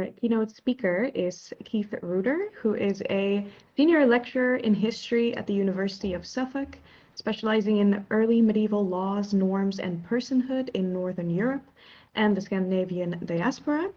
Our keynote speaker is Keith Ruiter, who is a senior lecturer in history at the University of Suffolk, specializing in early medieval laws, norms, and personhood in Northern Europe and the Scandinavian diaspora.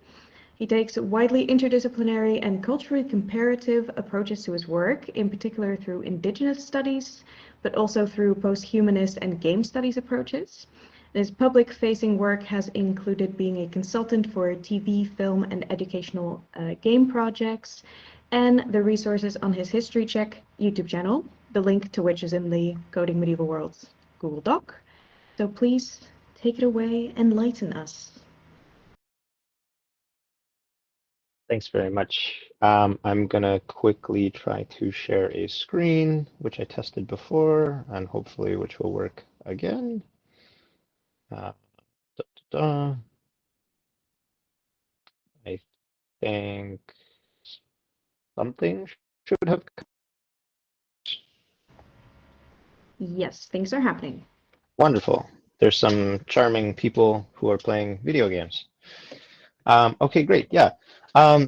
He takes widely interdisciplinary and culturally comparative approaches to his work, in particular through indigenous studies, but also through post-humanist and game studies approaches. His public-facing work has included being a consultant for TV, film, and educational game projects, and the resources on his History Check YouTube channel, the link to which is in the Coding Medieval Worlds Google Doc. So please take it away, enlighten us. Thanks very much. I'm going to quickly try to share a screen, which I tested before, and hopefully which will work again. I think something should have. Yes, things are happening. Wonderful. There's some charming people who are playing video games. Okay, great. Yeah.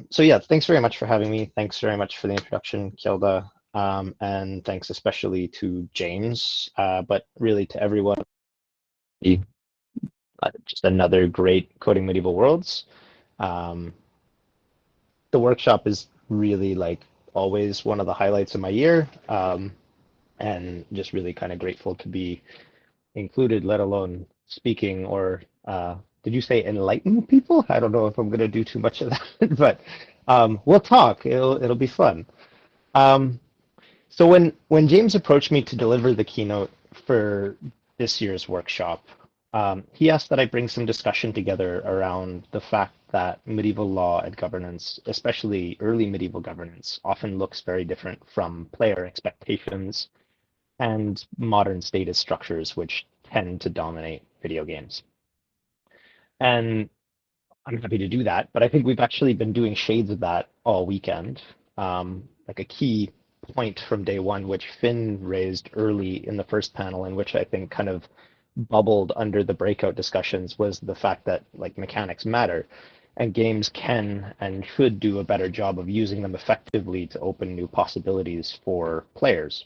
So yeah, thanks very much for having me. Thanks very much for the introduction, Kjelda. And thanks especially to James, but really to everyone. Just another great Coding Medieval Worlds. The workshop is really like always one of the highlights of my year, and just really kind of grateful to be included, let alone speaking or did you say enlighten people? I don't know if I'm going to do too much of that, but we'll talk. It'll be fun. So when James approached me to deliver the keynote for this year's workshop, he asked that I bring some discussion together around the fact that medieval law and governance, especially early medieval governance, often looks very different from player expectations and modern status structures, which tend to dominate video games. And I'm happy to do that, but I think we've actually been doing shades of that all weekend. Like a key point from day one, which Finn raised early in the first panel, and which I think kind of bubbled under the breakout discussions, was the fact that like mechanics matter, and games can and should do a better job of using them effectively to open new possibilities for players.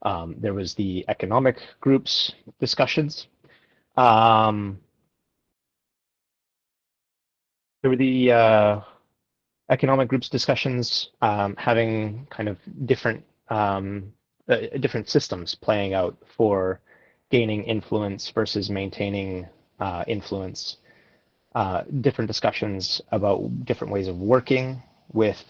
There was the economic groups discussions. There were the economic groups discussions having kind of different different systems playing out for gaining influence versus maintaining influence. Different discussions about different ways of working with.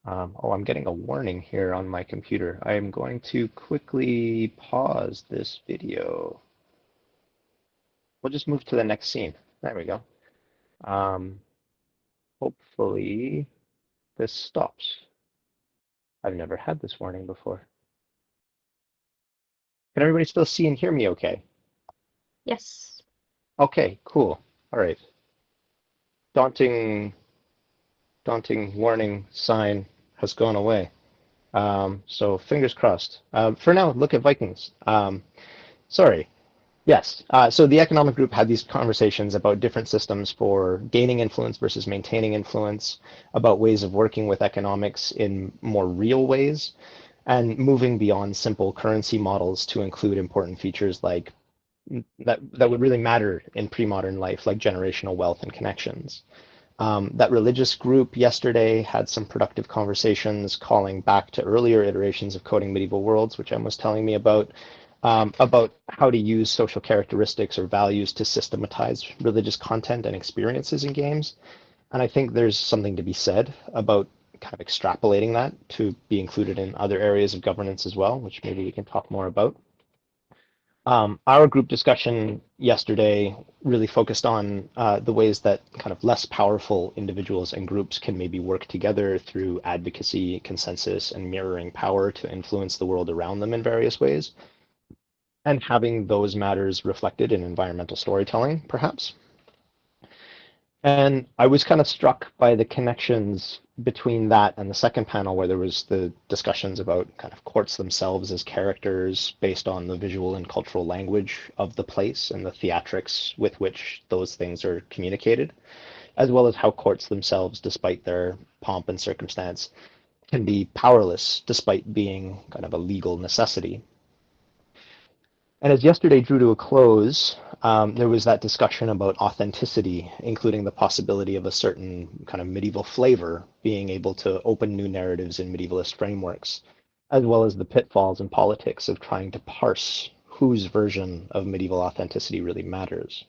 Oh, I'm getting a warning here on my computer. I am going to quickly pause this video. We'll just move to the next scene. There we go. Hopefully this stops. I've never had this warning before. Can everybody still see and hear me okay? Yes. Okay, cool. All right. Daunting warning sign has gone away. So fingers crossed. For now, look at Vikings. Sorry. Yes. So the economic group had these conversations about different systems for gaining influence versus maintaining influence, about ways of working with economics in more real ways, and moving beyond simple currency models to include important features like that would really matter in pre-modern life, like generational wealth and connections. That religious group yesterday had some productive conversations calling back to earlier iterations of Coding Medieval Worlds, which Em was telling me about how to use social characteristics or values to systematize religious content and experiences in games. And I think there's something to be said about kind of extrapolating that to be included in other areas of governance as well, which maybe we can talk more about. Our group discussion yesterday really focused on the ways that kind of less powerful individuals and groups can maybe work together through advocacy, consensus, and mirroring power to influence the world around them in various ways, and having those matters reflected in environmental storytelling, perhaps. And I was kind of struck by the connections between that and the second panel, where there was the discussions about kind of courts themselves as characters based on the visual and cultural language of the place and the theatrics with which those things are communicated. as well as how courts themselves, despite their pomp and circumstance, can be powerless despite being kind of a legal necessity. And as yesterday drew to a close, there was that discussion about authenticity, including the possibility of a certain kind of medieval flavor being able to open new narratives in medievalist frameworks, as well as the pitfalls in politics of trying to parse whose version of medieval authenticity really matters.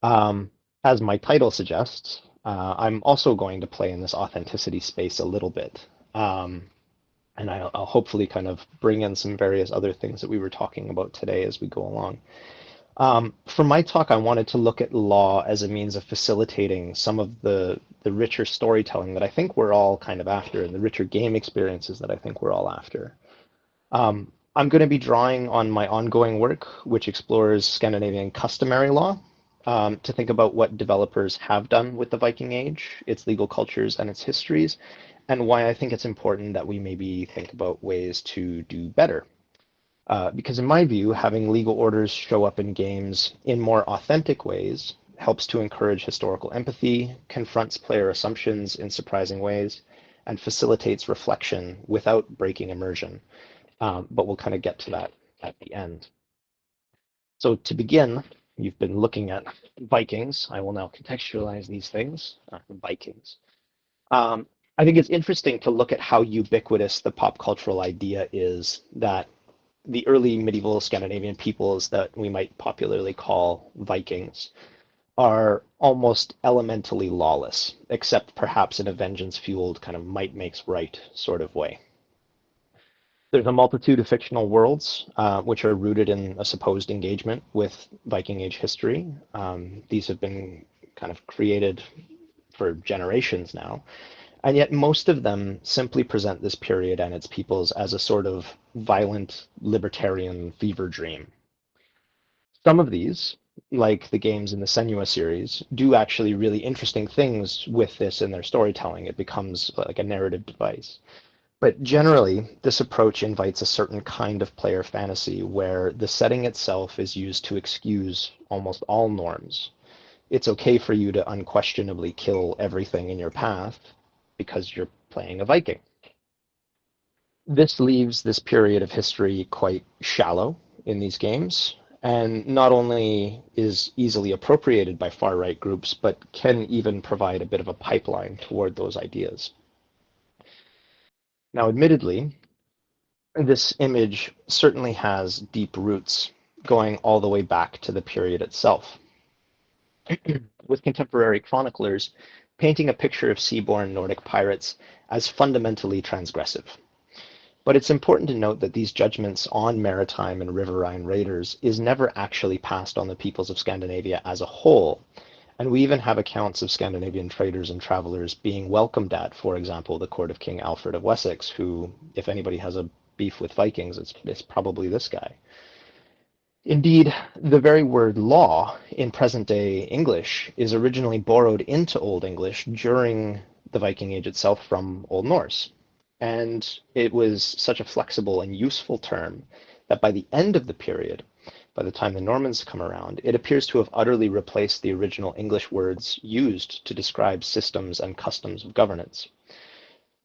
As my title suggests, I'm also going to play in this authenticity space a little bit. And I'll hopefully kind of bring in some various other things that we were talking about today as we go along. For my talk, I wanted to look at law as a means of facilitating some of the richer storytelling that I think we're all kind of after, and the richer game experiences that I think we're all after. I'm going to be drawing on my ongoing work, which explores Scandinavian customary law, to think about what developers have done with the Viking Age, its legal cultures, and its histories, and why I think it's important that we maybe think about ways to do better. Because in my view, having legal orders show up in games in more authentic ways helps to encourage historical empathy, confronts player assumptions in surprising ways, and facilitates reflection without breaking immersion. But we'll kind of get to that at the end. So to begin, you've been looking at Vikings. I will now contextualize these things, Vikings. I think it's interesting to look at how ubiquitous the pop cultural idea is that the early medieval Scandinavian peoples that we might popularly call Vikings are almost elementally lawless, except perhaps in a vengeance-fueled kind of might makes right sort of way. There's a multitude of fictional worlds which are rooted in a supposed engagement with Viking Age history. These have been kind of created for generations now. And yet most of them simply present this period and its peoples as a sort of violent libertarian fever dream. Some of these, like the games in the Senua series, do actually really interesting things with this in their storytelling. It becomes like a narrative device. But generally, this approach invites a certain kind of player fantasy where the setting itself is used to excuse almost all norms. It's okay for you to unquestionably kill everything in your path because you're playing a Viking. This leaves this period of history quite shallow in these games, and not only is easily appropriated by far-right groups, but can even provide a bit of a pipeline toward those ideas. Now, admittedly, this image certainly has deep roots going all the way back to the period itself. With contemporary chroniclers painting a picture of seaborne Nordic pirates as fundamentally transgressive. But it's important to note that these judgments on maritime and riverine raiders is never actually passed on the peoples of Scandinavia as a whole. And we even have accounts of Scandinavian traders and travelers being welcomed at, for example, the court of King Alfred of Wessex, who, if anybody has a beef with Vikings, it's probably this guy. Indeed, the very word law in present-day English is originally borrowed into Old English during the Viking Age itself from Old Norse. And it was such a flexible and useful term that by the end of the period, by the time the Normans come around, it appears to have utterly replaced the original English words used to describe systems and customs of governance.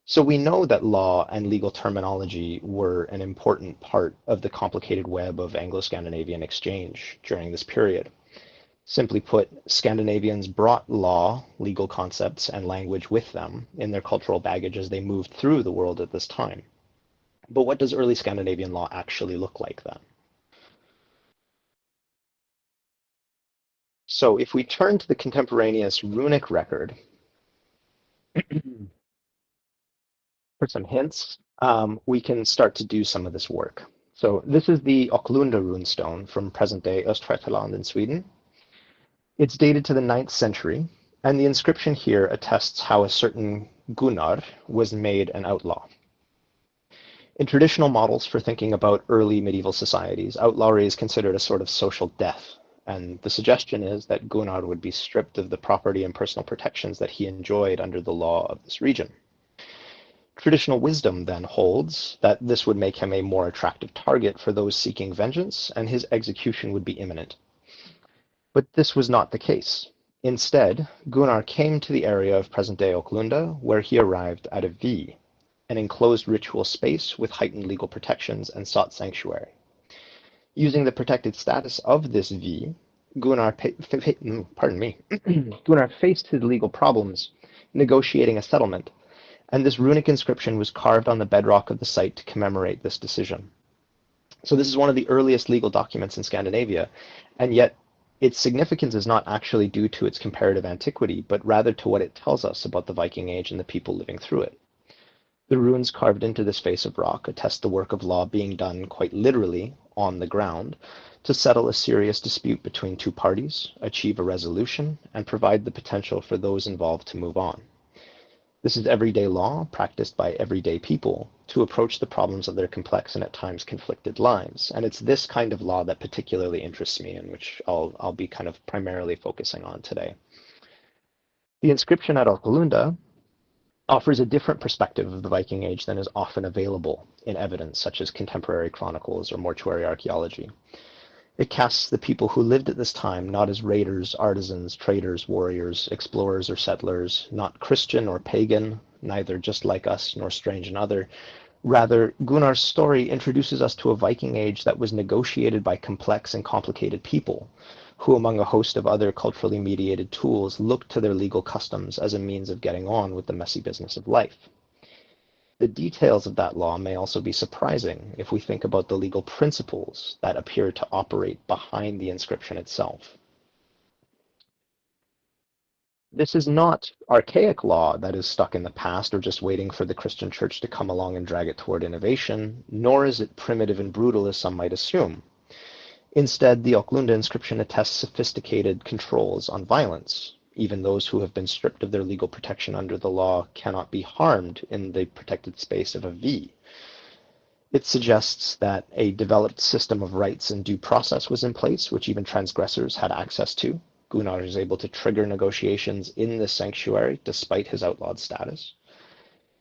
So we know that law and legal terminology were an important part of the complicated web of Anglo-Scandinavian exchange during this period. Simply put, Scandinavians brought law, legal concepts, and language with them in their cultural baggage as they moved through the world at this time. But what does early Scandinavian law actually look like then? So if we turn to the contemporaneous runic record, for some hints, we can start to do some of this work. So this is the Oklunda runestone from present-day Östgötaland in Sweden. It's dated to the 9th century, and the inscription here attests how a certain Gunnar was made an outlaw. In traditional models for thinking about early medieval societies, outlawry is considered a sort of social death, and the suggestion is that Gunnar would be stripped of the property and personal protections that he enjoyed under the law of this region. Traditional wisdom then holds that this would make him a more attractive target for those seeking vengeance, and his execution would be imminent. But this was not the case. Instead, Gunnar came to the area of present-day Oklunda, where he arrived at a V, an enclosed ritual space with heightened legal protections, and sought sanctuary. Using the protected status of this V, Gunnar faced his legal problems, negotiating a settlement, and this runic inscription was carved on the bedrock of the site to commemorate this decision. So this is one of the earliest legal documents in Scandinavia, and yet its significance is not actually due to its comparative antiquity, but rather to what it tells us about the Viking Age and the people living through it. The runes carved into this face of rock attest the work of law being done quite literally on the ground to settle a serious dispute between two parties, achieve a resolution, and provide the potential for those involved to move on. This is everyday law practiced by everyday people to approach the problems of their complex and at times conflicted lives. And it's this kind of law that particularly interests me and which I'll be kind of primarily focusing on today. The inscription at Alkalunda offers a different perspective of the Viking Age than is often available in evidence such as contemporary chronicles or mortuary archaeology. It casts the people who lived at this time not as raiders, artisans, traders, warriors, explorers, or settlers, not Christian or pagan, neither just like us nor strange and other. Rather, Gunnar's story introduces us to a Viking Age that was negotiated by complex and complicated people, who among a host of other culturally mediated tools looked to their legal customs as a means of getting on with the messy business of life. The details of that law may also be surprising if we think about the legal principles that appear to operate behind the inscription itself. This is not archaic law that is stuck in the past or just waiting for the Christian church to come along and drag it toward innovation, nor is it primitive and brutal as some might assume. Instead, the Oklunda inscription attests sophisticated controls on violence. Even those who have been stripped of their legal protection under the law cannot be harmed in the protected space of a V. It suggests that a developed system of rights and due process was in place, which even transgressors had access to. Gunnar is able to trigger negotiations in the sanctuary despite his outlawed status.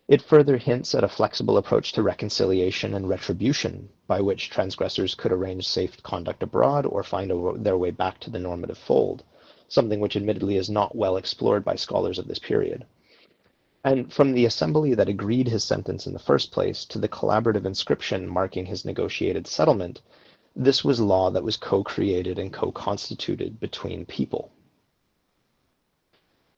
It further hints at a flexible approach to reconciliation and retribution, by which transgressors could arrange safe conduct abroad or find their way back to the normative fold, something which admittedly is not well explored by scholars of this period. And from the assembly that agreed his sentence in the first place to the collaborative inscription marking his negotiated settlement, this was law that was co-created and co-constituted between people.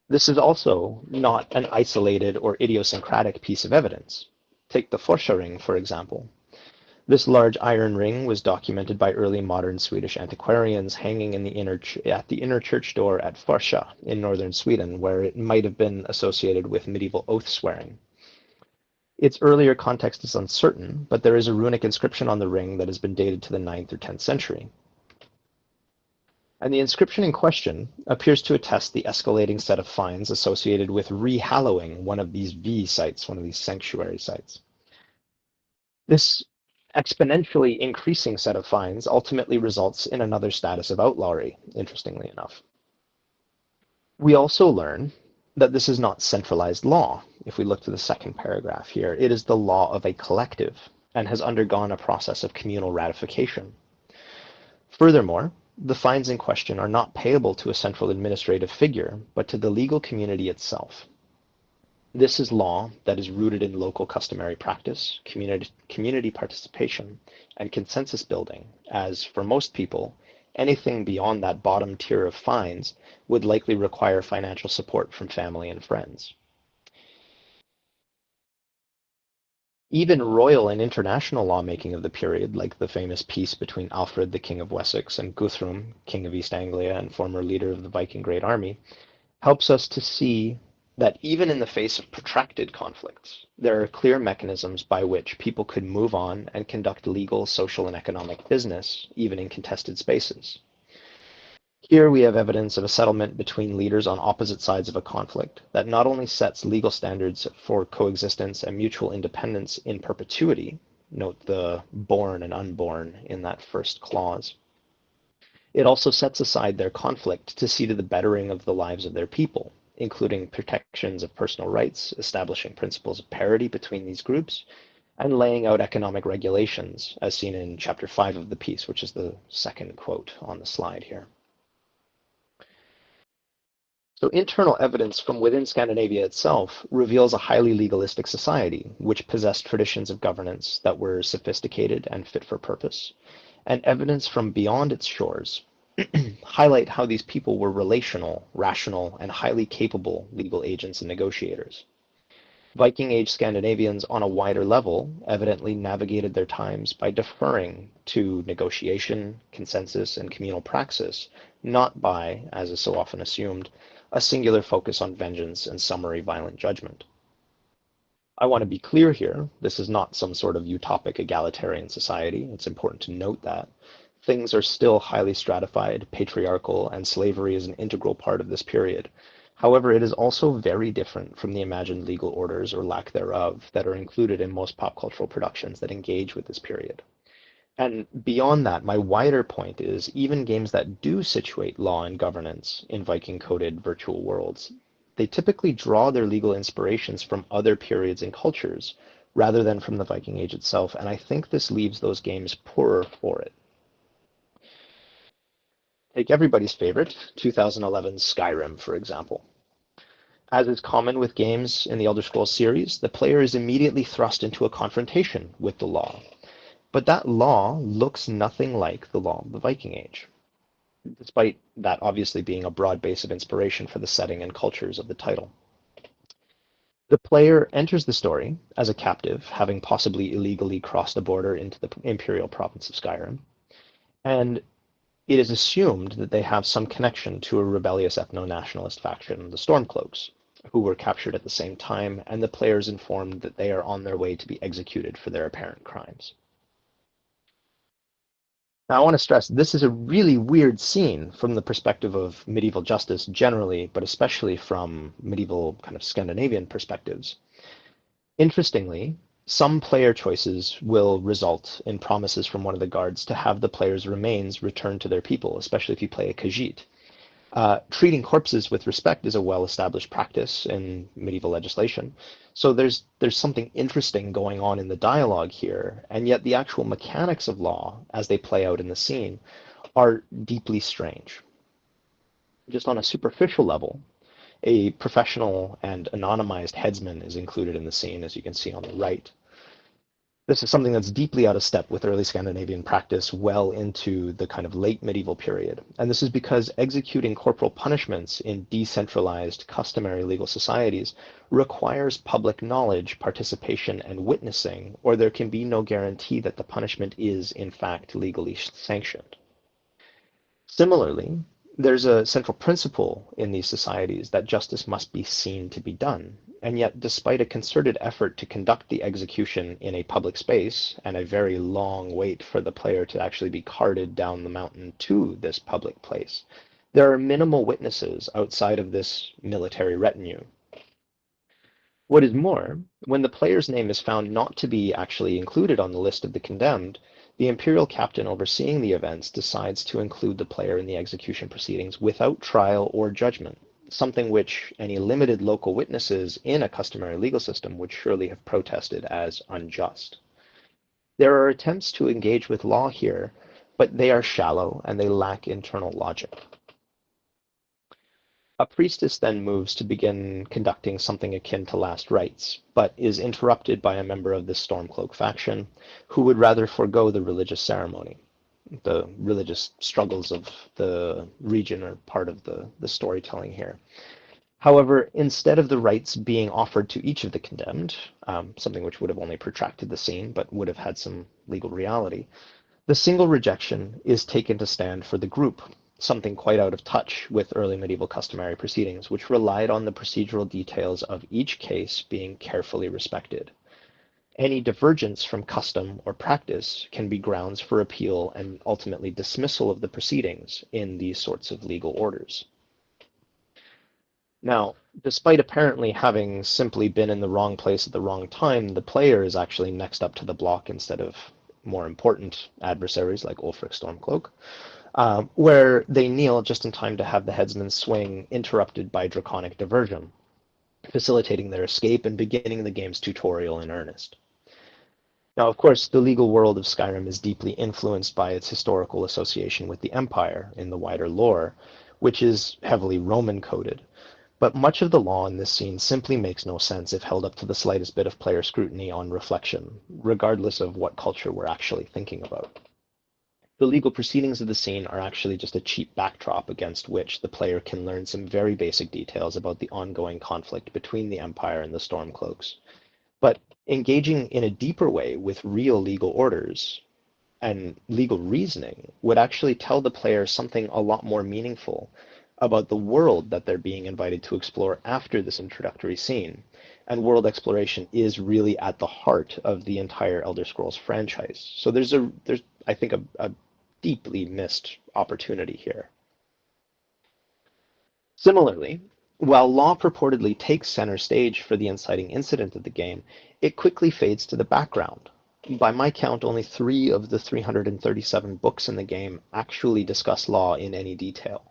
This is also not an isolated or idiosyncratic piece of evidence. Take the Forsa ring, for example. This large iron ring was documented by early modern Swedish antiquarians hanging in at the inner church door at Forsa in northern Sweden, where it might have been associated with medieval oath swearing. Its earlier context is uncertain, but there is a runic inscription on the ring that has been dated to the 9th or 10th century. And the inscription in question appears to attest the escalating set of fines associated with rehallowing one of these V sites, one of these sanctuary sites. This exponentially increasing set of fines ultimately results in another status of outlawry, interestingly enough. We also learn that this is not centralized law. If we look to the second paragraph here, it is the law of a collective and has undergone a process of communal ratification. Furthermore, the fines in question are not payable to a central administrative figure, but to the legal community itself. This is law that is rooted in local customary practice, community participation, and consensus building, as for most people, anything beyond that bottom tier of fines would likely require financial support from family and friends. Even royal and international lawmaking of the period, like the famous peace between Alfred, the King of Wessex, and Guthrum, King of East Anglia and former leader of the Viking Great Army, helps us to see that even in the face of protracted conflicts, there are clear mechanisms by which people could move on and conduct legal, social, and economic business, even in contested spaces. Here we have evidence of a settlement between leaders on opposite sides of a conflict that not only sets legal standards for coexistence and mutual independence in perpetuity, note the born and unborn in that first clause, it also sets aside their conflict to see to the bettering of the lives of their people, including protections of personal rights, establishing principles of parity between these groups, and laying out economic regulations, as seen in chapter 5 of the piece, which is the second quote on the slide here. So internal evidence from within Scandinavia itself reveals a highly legalistic society, which possessed traditions of governance that were sophisticated and fit for purpose, and evidence from beyond its shores highlight how these people were relational, rational, and highly capable legal agents and negotiators. Viking Age Scandinavians on a wider level evidently navigated their times by deferring to negotiation, consensus, and communal praxis, not by, as is so often assumed, a singular focus on vengeance and summary violent judgment. I want to be clear here, this is not some sort of utopic egalitarian society. It's important to note that. Things are still highly stratified, patriarchal, and slavery is an integral part of this period. However, it is also very different from the imagined legal orders or lack thereof that are included in most pop cultural productions that engage with this period. And beyond that, my wider point is even games that do situate law and governance in Viking-coded virtual worlds, they typically draw their legal inspirations from other periods and cultures rather than from the Viking Age itself, and I think this leaves those games poorer for it. Take everybody's favorite, 2011's Skyrim, for example. As is common with games in the Elder Scrolls series, the player is immediately thrust into a confrontation with the law. But that law looks nothing like the law of the Viking Age, despite that obviously being a broad base of inspiration for the setting and cultures of the title. The player enters the story as a captive, having possibly illegally crossed the border into the imperial province of Skyrim, and it is assumed that they have some connection to a rebellious ethno-nationalist faction, the Stormcloaks, who were captured at the same time, and the player is informed that they are on their way to be executed for their apparent crimes. Now, I want to stress this is a really weird scene from the perspective of medieval justice generally, but especially from medieval kind of Scandinavian perspectives. Interestingly, some player choices will result in promises from one of the guards to have the player's remains returned to their people, especially if you play a Khajiit. Treating corpses with respect is a well-established practice in medieval legislation. So there's something interesting going on in the dialogue here, and yet the actual mechanics of law, as they play out in the scene, are deeply strange. Just on a superficial level, a professional and anonymized headsman is included in the scene, as you can see on the right. This is something that's deeply out of step with early Scandinavian practice well into the kind of late medieval period. And this is because executing corporal punishments in decentralized, customary legal societies requires public knowledge, participation, and witnessing, or there can be no guarantee that the punishment is, in fact, legally sanctioned. Similarly, there's a central principle in these societies that justice must be seen to be done. And yet, despite a concerted effort to conduct the execution in a public space and a very long wait for the player to actually be carted down the mountain to this public place, there are minimal witnesses outside of this military retinue. What is more, when the player's name is found not to be actually included on the list of the condemned, the imperial captain overseeing the events decides to include the player in the execution proceedings without trial or judgment, something which any limited local witnesses in a customary legal system would surely have protested as unjust. There are attempts to engage with law here, but they are shallow and they lack internal logic. A priestess then moves to begin conducting something akin to last rites, but is interrupted by a member of the Stormcloak faction who would rather forego the religious ceremony. The religious struggles of the region are part of the storytelling here. However, instead of the rites being offered to each of the condemned, something which would have only protracted the scene but would have had some legal reality, the single rejection is taken to stand for the group, something quite out of touch with early medieval customary proceedings, which relied on the procedural details of each case being carefully respected. Any divergence from custom or practice can be grounds for appeal and ultimately dismissal of the proceedings in these sorts of legal orders. Now, despite apparently having simply been in the wrong place at the wrong time, the player is actually next up to the block instead of more important adversaries like Ulfric Stormcloak, where they kneel just in time to have the headsman's swing interrupted by draconic diversion, facilitating their escape and beginning the game's tutorial in earnest. Now, of course, the legal world of Skyrim is deeply influenced by its historical association with the Empire in the wider lore, which is heavily Roman coded. But much of the law in this scene simply makes no sense if held up to the slightest bit of player scrutiny on reflection, regardless of what culture we're actually thinking about. The legal proceedings of the scene are actually just a cheap backdrop against which the player can learn some very basic details about the ongoing conflict between the Empire and the Stormcloaks. But engaging in a deeper way with real legal orders and legal reasoning would actually tell the player something a lot more meaningful about the world that they're being invited to explore after this introductory scene. And world exploration is really at the heart of the entire Elder Scrolls franchise. So there's I think a deeply missed opportunity here. Similarly, while law purportedly takes center stage for the inciting incident of the game, it quickly fades to the background. By my count, only 3 of the 337 books in the game actually discuss law in any detail.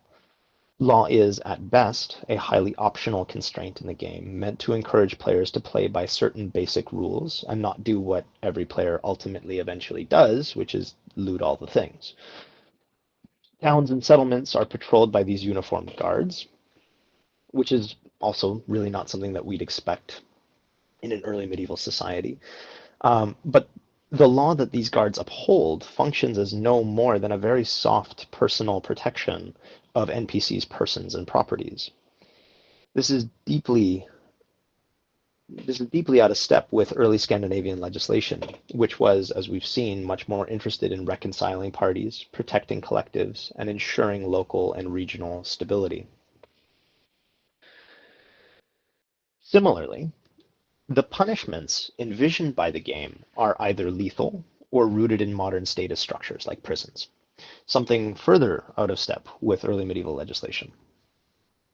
Law is, at best, a highly optional constraint in the game, meant to encourage players to play by certain basic rules and not do what every player ultimately eventually does, which is loot all the things. Towns and settlements are patrolled by these uniformed guards, which is also really not something that we'd expect in an early medieval society. But the law that these guards uphold functions as no more than a very soft personal protection of NPCs' persons and properties. This is deeply out of step with early Scandinavian legislation, which was, as we've seen, much more interested in reconciling parties, protecting collectives, and ensuring local and regional stability. Similarly, the punishments envisioned by the game are either lethal or rooted in modern status structures like prisons, something further out of step with early medieval legislation.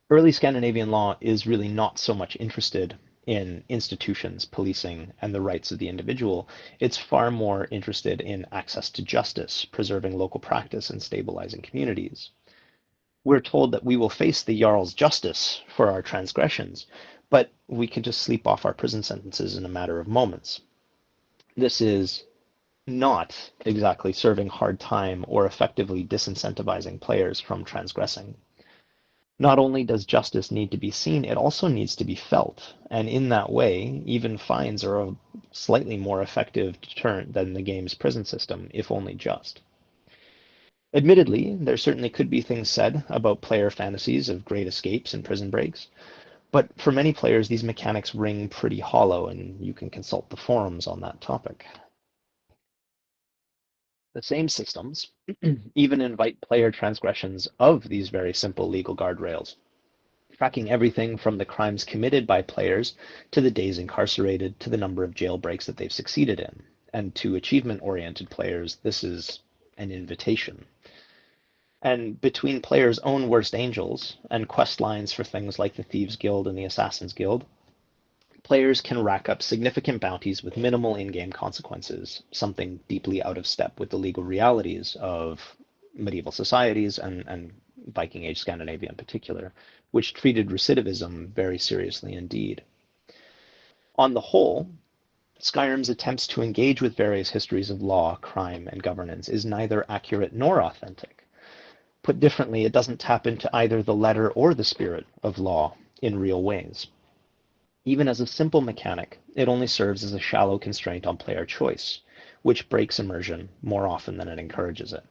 Early Scandinavian law is really not so much interested in institutions, policing, and the rights of the individual. It's far more interested in access to justice, preserving local practice, and stabilizing communities. We're told that we will face the Jarl's justice for our transgressions, but we can just sleep off our prison sentences in a matter of moments. This is not exactly serving hard time or effectively disincentivizing players from transgressing. Not only does justice need to be seen, it also needs to be felt, and in that way, even fines are a slightly more effective deterrent than the game's prison system, if only just. Admittedly, there certainly could be things said about player fantasies of great escapes and prison breaks, but for many players these mechanics ring pretty hollow, and you can consult the forums on that topic. The same systems even invite player transgressions of these very simple legal guardrails, tracking everything from the crimes committed by players to the days incarcerated to the number of jailbreaks that they've succeeded in. And to achievement-oriented players, this is an invitation. And between players' own worst angels and quest lines for things like the Thieves Guild and the Assassins Guild, players can rack up significant bounties with minimal in-game consequences, something deeply out of step with the legal realities of medieval societies and Viking Age Scandinavia in particular, which treated recidivism very seriously indeed. On the whole, Skyrim's attempts to engage with various histories of law, crime, and governance is neither accurate nor authentic. Put differently, it doesn't tap into either the letter or the spirit of law in real ways. Even as a simple mechanic, it only serves as a shallow constraint on player choice, which breaks immersion more often than it encourages it.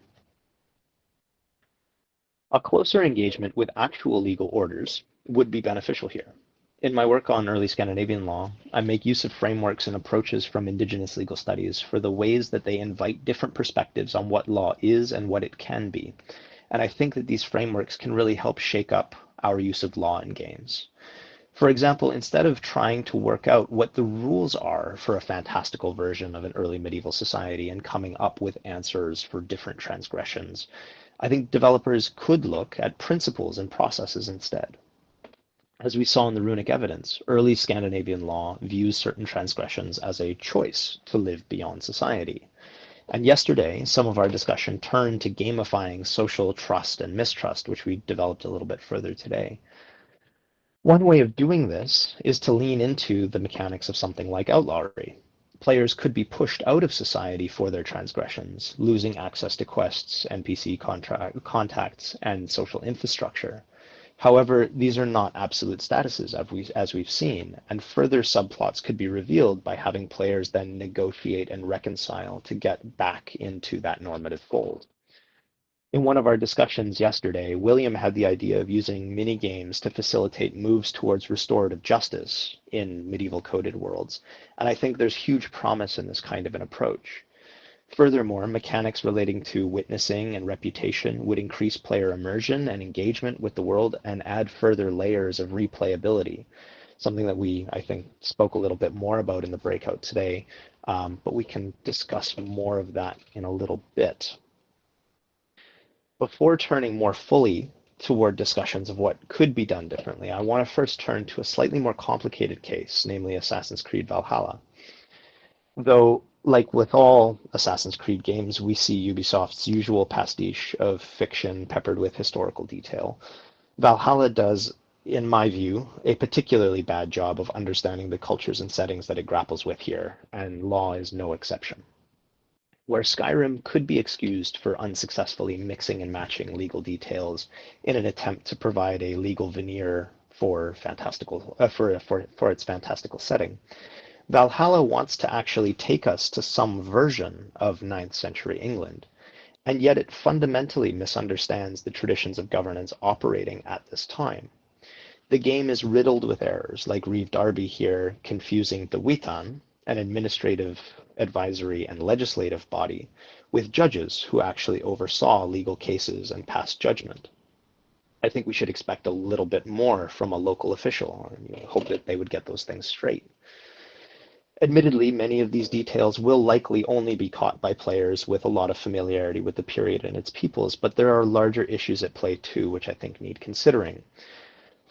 A closer engagement with actual legal orders would be beneficial here. In my work on early Scandinavian law, I make use of frameworks and approaches from indigenous legal studies for the ways that they invite different perspectives on what law is and what it can be. And I think that these frameworks can really help shake up our use of law in games. For example, instead of trying to work out what the rules are for a fantastical version of an early medieval society and coming up with answers for different transgressions, I think developers could look at principles and processes instead. As we saw in the runic evidence, early Scandinavian law views certain transgressions as a choice to live beyond society. And yesterday, some of our discussion turned to gamifying social trust and mistrust, which we developed a little bit further today. One way of doing this is to lean into the mechanics of something like outlawry. Players could be pushed out of society for their transgressions, losing access to quests, NPC contacts, and social infrastructure. However, these are not absolute statuses, as we've seen, and further subplots could be revealed by having players then negotiate and reconcile to get back into that normative fold. In one of our discussions yesterday, William had the idea of using mini-games to facilitate moves towards restorative justice in medieval coded worlds, and I think there's huge promise in this kind of an approach. Furthermore, mechanics relating to witnessing and reputation would increase player immersion and engagement with the world and add further layers of replayability, something that we, I think, spoke a little bit more about in the breakout today, but we can discuss more of that in a little bit. Before turning more fully toward discussions of what could be done differently, I want to first turn to a slightly more complicated case, namely Assassin's Creed Valhalla. Though, like with all Assassin's Creed games, we see Ubisoft's usual pastiche of fiction peppered with historical detail. Valhalla does, in my view, a particularly bad job of understanding the cultures and settings that it grapples with here, and Law is no exception. Where Skyrim could be excused for unsuccessfully mixing and matching legal details in an attempt to provide a legal veneer for its fantastical setting, Valhalla wants to actually take us to some version of 9th century England, and yet it fundamentally misunderstands the traditions of governance operating at this time. The game is riddled with errors, like Reeve Darby here confusing the Witan, an administrative, advisory, and legislative body, with judges who actually oversaw legal cases and passed judgment. I think we should expect a little bit more from a local official, and hope that they would get those things straight. Admittedly, many of these details will likely only be caught by players with a lot of familiarity with the period and its peoples, but there are larger issues at play too, which I think need considering.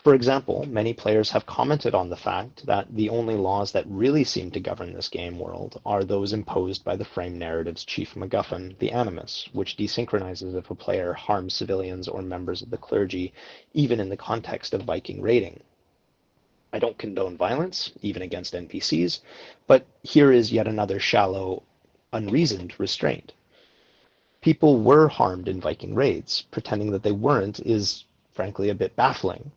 For example, many players have commented on the fact that the only laws that really seem to govern this game world are those imposed by the frame narrative's chief MacGuffin, the Animus, which desynchronizes if a player harms civilians or members of the clergy, even in the context of Viking raiding. I don't condone violence, even against NPCs, but here is yet another shallow, unreasoned restraint. People were harmed in Viking raids. Pretending that they weren't is, frankly, a bit baffling.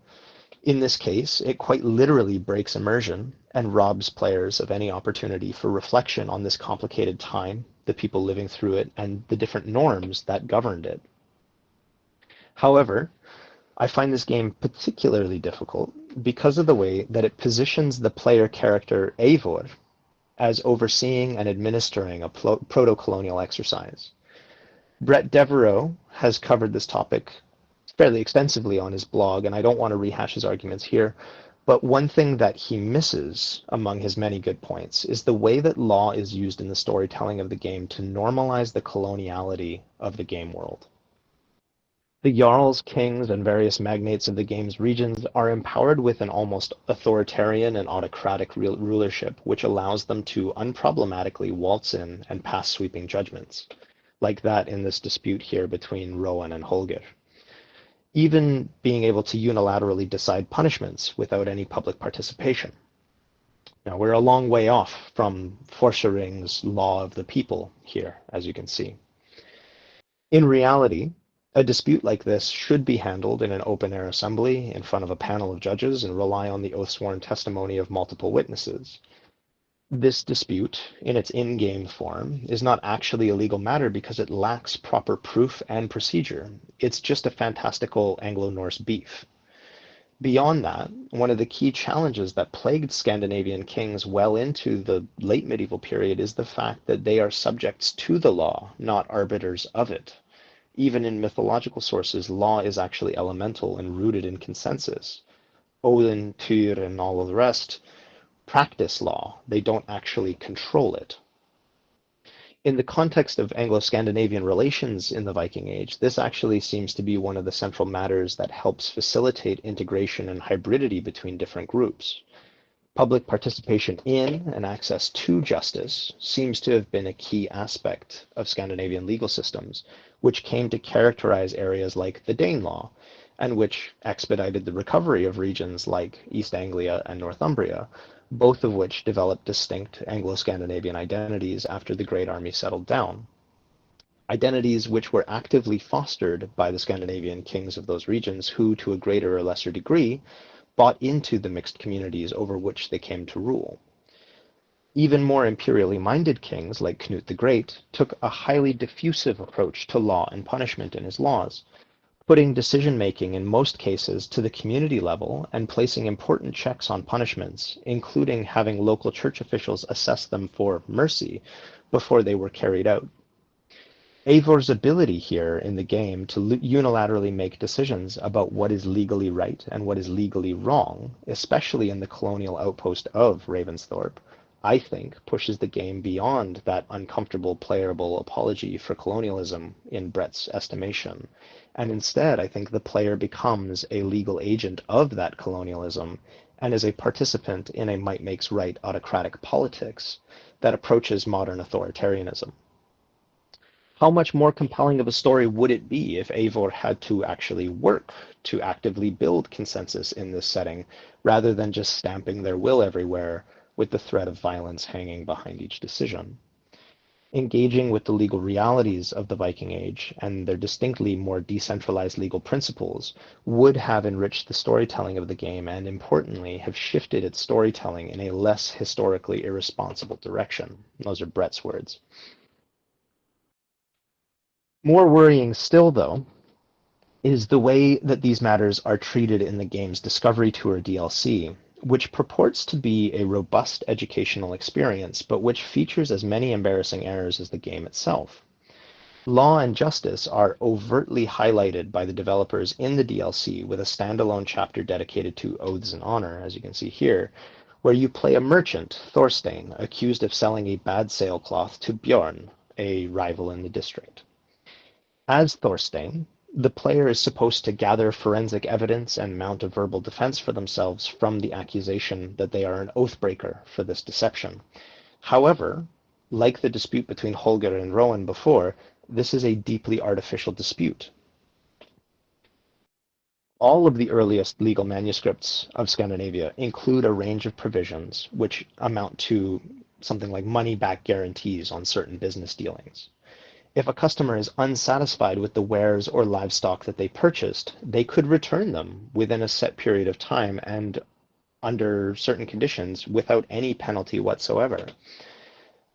In this case, it quite literally breaks immersion and robs players of any opportunity for reflection on this complicated time, the people living through it, and the different norms that governed it. However, I find this game particularly difficult because of the way that it positions the player character Eivor as overseeing and administering a proto-colonial exercise. Brett Devereaux has covered this topic fairly extensively on his blog, and I don't want to rehash his arguments here, but one thing that he misses among his many good points is the way that law is used in the storytelling of the game to normalize the coloniality of the game world. The Jarls, kings, and various magnates of the game's regions are empowered with an almost authoritarian and autocratic rulership, which allows them to unproblematically waltz in and pass sweeping judgments, like that in this dispute here between Rowan and Holger. Even being able to unilaterally decide punishments without any public participation. Now, we're a long way off from Forschering's law of the people here, as you can see. In reality, a dispute like this should be handled in an open-air assembly in front of a panel of judges and rely on the oath-sworn testimony of multiple witnesses. This dispute, in its in-game form, is not actually a legal matter because it lacks proper proof and procedure. It's just a fantastical Anglo-Norse beef. Beyond that, one of the key challenges that plagued Scandinavian kings well into the late medieval period is the fact that they are subjects to the law, not arbiters of it. Even in mythological sources, law is actually elemental and rooted in consensus. Odin, Tyr, and all of the rest practice law. They don't actually control it. In the context of Anglo-Scandinavian relations in the Viking Age, this actually seems to be one of the central matters that helps facilitate integration and hybridity between different groups. Public participation in and access to justice seems to have been a key aspect of Scandinavian legal systems, which came to characterize areas like the Danelaw, and which expedited the recovery of regions like East Anglia and Northumbria, both of which developed distinct Anglo-Scandinavian identities after the Great Army settled down. identities which were actively fostered by the Scandinavian kings of those regions who, to a greater or lesser degree, bought into the mixed communities over which they came to rule. Even more imperially minded kings, like Knut the Great, took a highly diffusive approach to law and punishment in his laws, putting decision-making in most cases to the community level and placing important checks on punishments, including having local church officials assess them for mercy before they were carried out. Eivor's ability here in the game to unilaterally make decisions about what is legally right and what is legally wrong, especially in the colonial outpost of Ravensthorpe, I think pushes the game beyond that uncomfortable playable apology for colonialism in Brett's estimation. And instead, I think the player becomes a legal agent of that colonialism and is a participant in a might makes right autocratic politics that approaches modern authoritarianism. How much more compelling of a story would it be if Eivor had to actually work to actively build consensus in this setting, rather than just stamping their will everywhere with the threat of violence hanging behind each decision? Engaging with the legal realities of the Viking Age and their distinctly more decentralized legal principles would have enriched the storytelling of the game and, importantly, have shifted its storytelling in a less historically irresponsible direction. Those are Brett's words. More worrying still, though, is the way that these matters are treated in the game's Discovery Tour DLC, which purports to be a robust educational experience, but which features as many embarrassing errors as the game itself. Law and justice are overtly highlighted by the developers in the DLC with a standalone chapter dedicated to oaths and honor, as you can see here, where you play a merchant, Thorstein, accused of selling a bad sailcloth to Bjorn, a rival in the district. As Thorstein, the player is supposed to gather forensic evidence and mount a verbal defense for themselves from the accusation that they are an oathbreaker for this deception. However, like the dispute between Holger and Rowan before, this is a deeply artificial dispute. All of the earliest legal manuscripts of Scandinavia include a range of provisions which amount to something like money-back guarantees on certain business dealings. If a customer is unsatisfied with the wares or livestock that they purchased, they could return them within a set period of time and under certain conditions without any penalty whatsoever.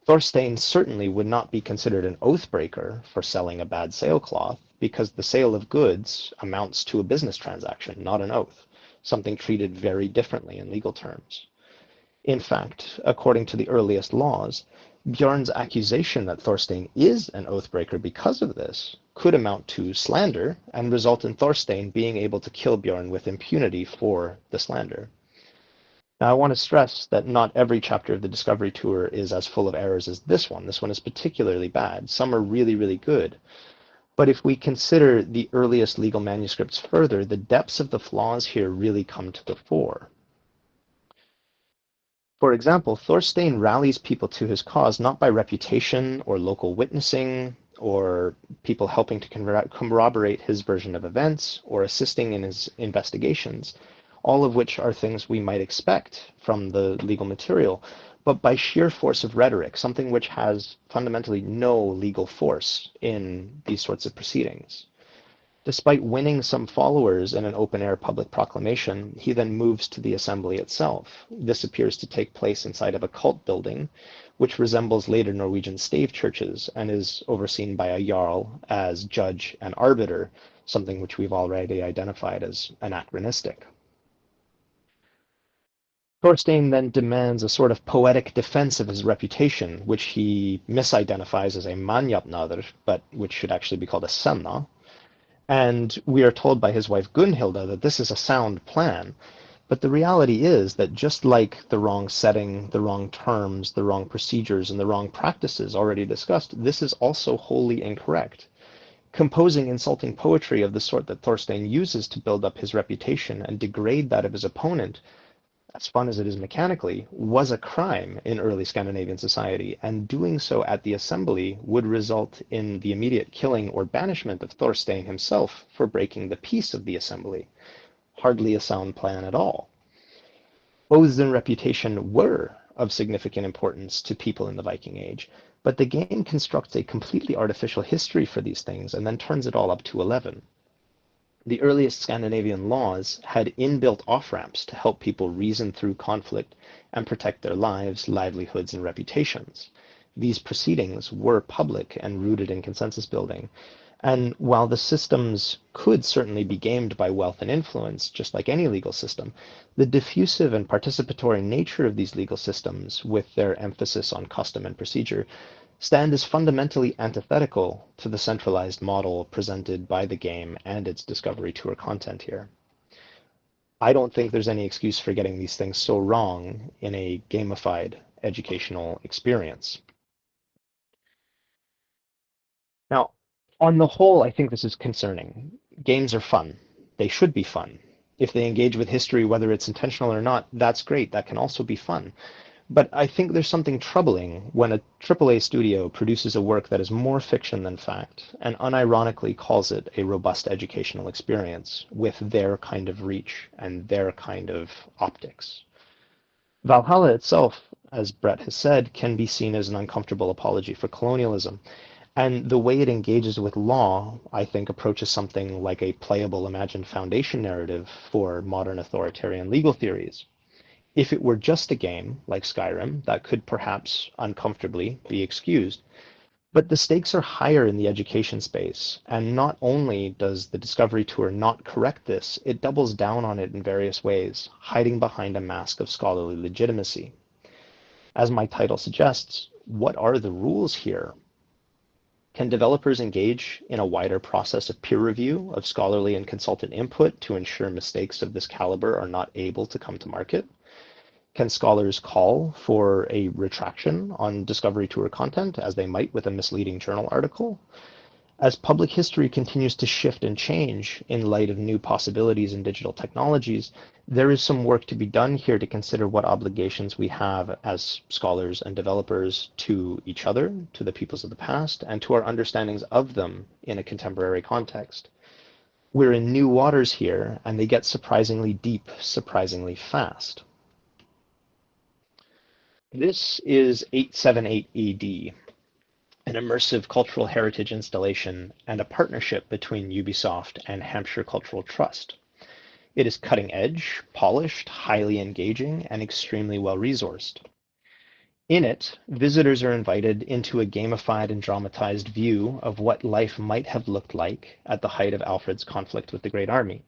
Thorstein certainly would not be considered an oathbreaker for selling a bad sailcloth, because the sale of goods amounts to a business transaction, not an oath, something treated very differently in legal terms. In fact, according to the earliest laws, Bjorn's accusation that Thorstein is an oathbreaker because of this could amount to slander and result in Thorstein being able to kill Bjorn with impunity for the slander. Now, I want to stress that not every chapter of the Discovery Tour is as full of errors as this one. This one is particularly bad. Some are really, really good. But if we consider the earliest legal manuscripts further, the depths of the flaws here really come to the fore. For example, Thorstein rallies people to his cause not by reputation or local witnessing or people helping to corroborate his version of events or assisting in his investigations, all of which are things we might expect from the legal material, but by sheer force of rhetoric, something which has fundamentally no legal force in these sorts of proceedings. Despite winning some followers in an open-air public proclamation, he then moves to the assembly itself. This appears to take place inside of a cult building, which resembles later Norwegian stave churches and is overseen by a jarl as judge and arbiter, something which we've already identified as anachronistic. Thorstein then demands a sort of poetic defense of his reputation, which he misidentifies as a manjapnaður, but which should actually be called a senna. And we are told by his wife Gunhilda that this is a sound plan. But the reality is that just like the wrong setting, the wrong terms, the wrong procedures, and the wrong practices already discussed, this is also wholly incorrect. Composing insulting poetry of the sort that Thorstein uses to build up his reputation and degrade that of his opponent, as fun as it is mechanically, was a crime in early Scandinavian society, and doing so at the assembly would result in the immediate killing or banishment of Thorstein himself for breaking the peace of the assembly. Hardly a sound plan at all. Oaths and reputation were of significant importance to people in the Viking Age, but the game constructs a completely artificial history for these things and then turns it all up to 11. The earliest Scandinavian laws had inbuilt off-ramps to help people reason through conflict and protect their lives, livelihoods, and reputations. These proceedings were public and rooted in consensus building. And while the systems could certainly be gamed by wealth and influence, just like any legal system, the diffusive and participatory nature of these legal systems, with their emphasis on custom and procedure, stand as fundamentally antithetical to the centralized model presented by the game and its Discovery Tour content here. I don't think there's any excuse for getting these things so wrong in a gamified educational experience. Now, on the whole, I think this is concerning. Games are fun. They should be fun. If they engage with history, whether it's intentional or not, that's great. That can also be fun. But I think there's something troubling when a AAA studio produces a work that is more fiction than fact and unironically calls it a robust educational experience with their kind of reach and their kind of optics. Valhalla itself, as Brett has said, can be seen as an uncomfortable apology for colonialism. And the way it engages with law, I think, approaches something like a playable imagined foundation narrative for modern authoritarian legal theories. If it were just a game, like Skyrim, that could perhaps uncomfortably be excused. But the stakes are higher in the education space, and not only does the Discovery Tour not correct this, it doubles down on it in various ways, hiding behind a mask of scholarly legitimacy. As my title suggests, what are the rules here? Can developers engage in a wider process of peer review of scholarly and consultant input to ensure mistakes of this caliber are not able to come to market? Can scholars call for a retraction on Discovery Tour content, as they might with a misleading journal article? As public history continues to shift and change in light of new possibilities in digital technologies, there is some work to be done here to consider what obligations we have as scholars and developers to each other, to the peoples of the past, and to our understandings of them in a contemporary context. We're in new waters here, and they get surprisingly deep, surprisingly fast. This is 878 AD, an immersive cultural heritage installation and a partnership between Ubisoft and Hampshire Cultural Trust. It is cutting edge, polished, highly engaging, and extremely well resourced. In it, visitors are invited into a gamified and dramatized view of what life might have looked like at the height of Alfred's conflict with the Great Army.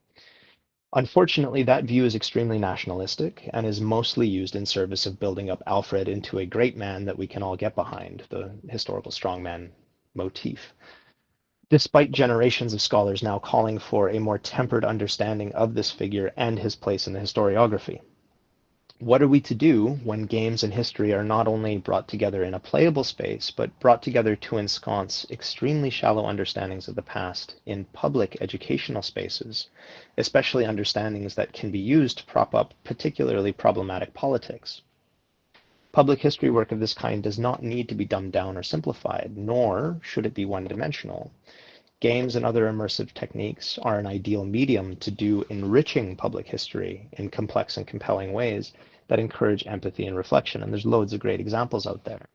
Unfortunately, that view is extremely nationalistic and is mostly used in service of building up Alfred into a great man that we can all get behind, the historical strongman motif. Despite generations of scholars now calling for a more tempered understanding of this figure and his place in the historiography. What are we to do when games and history are not only brought together in a playable space, but brought together to ensconce extremely shallow understandings of the past in public educational spaces, especially understandings that can be used to prop up particularly problematic politics? Public history work of this kind does not need to be dumbed down or simplified, nor should it be one-dimensional. Games and other immersive techniques are an ideal medium to do enriching public history in complex and compelling ways that encourage empathy and reflection, and there's loads of great examples out there.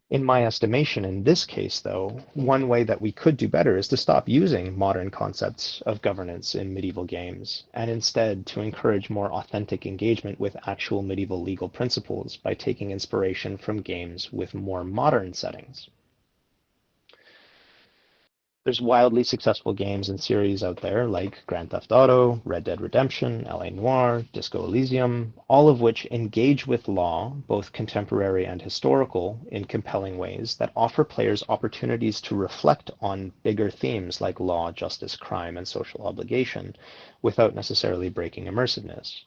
In my estimation, in this case, though, one way that we could do better is to stop using modern concepts of governance in medieval games, and instead to encourage more authentic engagement with actual medieval legal principles by taking inspiration from games with more modern settings. There's wildly successful games and series out there like Grand Theft Auto, Red Dead Redemption, LA Noire, Disco Elysium, all of which engage with law, both contemporary and historical, in compelling ways that offer players opportunities to reflect on bigger themes like law, justice, crime, and social obligation without necessarily breaking immersiveness.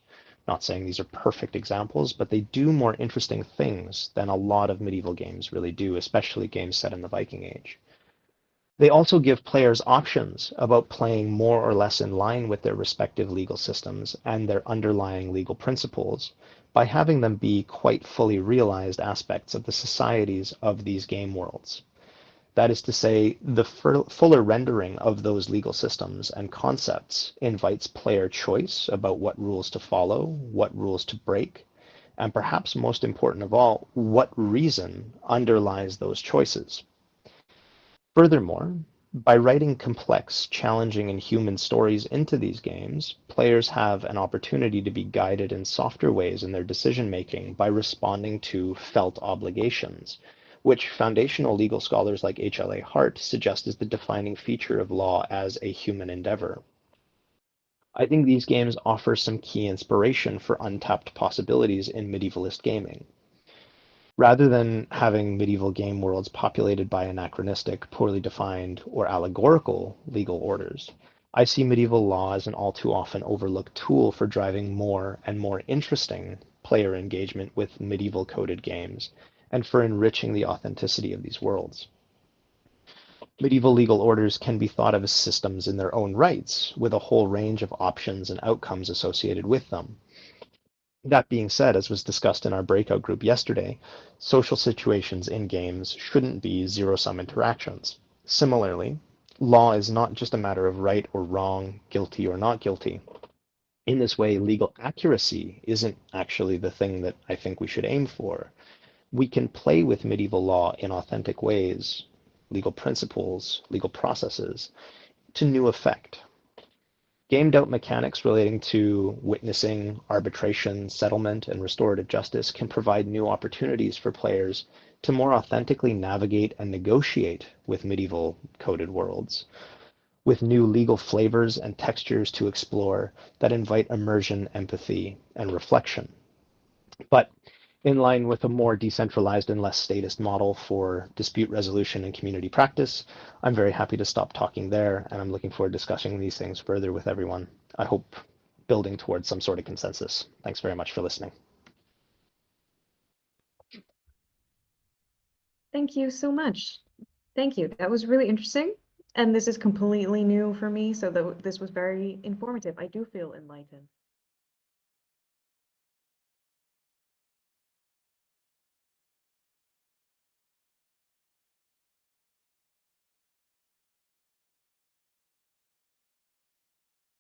Not saying these are perfect examples, but they do more interesting things than a lot of medieval games really do, especially games set in the Viking Age. They also give players options about playing more or less in line with their respective legal systems and their underlying legal principles by having them be quite fully realized aspects of the societies of these game worlds. That is to say, the fuller rendering of those legal systems and concepts invites player choice about what rules to follow, what rules to break, And perhaps most important of all, what reason underlies those choices? Furthermore, by writing complex, challenging, and human stories into these games, players have an opportunity to be guided in softer ways in their decision-making by responding to felt obligations, which foundational legal scholars like H.L.A. Hart suggest is the defining feature of law as a human endeavor. I think these games offer some key inspiration for untapped possibilities in medievalist gaming. Rather than having medieval game worlds populated by anachronistic, poorly defined, or allegorical legal orders, I see medieval law as an all too often overlooked tool for driving more and more interesting player engagement with medieval coded games, and for enriching the authenticity of these worlds. Medieval legal orders can be thought of as systems in their own rights, with a whole range of options and outcomes associated with them. That being said, as was discussed in our breakout group yesterday, social situations in games shouldn't be zero-sum interactions. Similarly, law is not just a matter of right or wrong, guilty or not guilty. In this way, legal accuracy isn't actually the thing that I think we should aim for. We can play with medieval law in authentic ways, legal principles, legal processes, to new effect. Gamed out mechanics relating to witnessing, arbitration, settlement, and restorative justice can provide new opportunities for players to more authentically navigate and negotiate with medieval coded worlds, with new legal flavors and textures to explore that invite immersion, empathy, and reflection. But in line with a more decentralized and less statist model for dispute resolution and community practice, I'm very happy to stop talking there, and I'm looking forward to discussing these things further with everyone. I hope building towards some sort of consensus. Thanks very much for listening. Thank you so much. Thank you. That was really interesting. And this is completely new for me, so this was very informative. I do feel enlightened.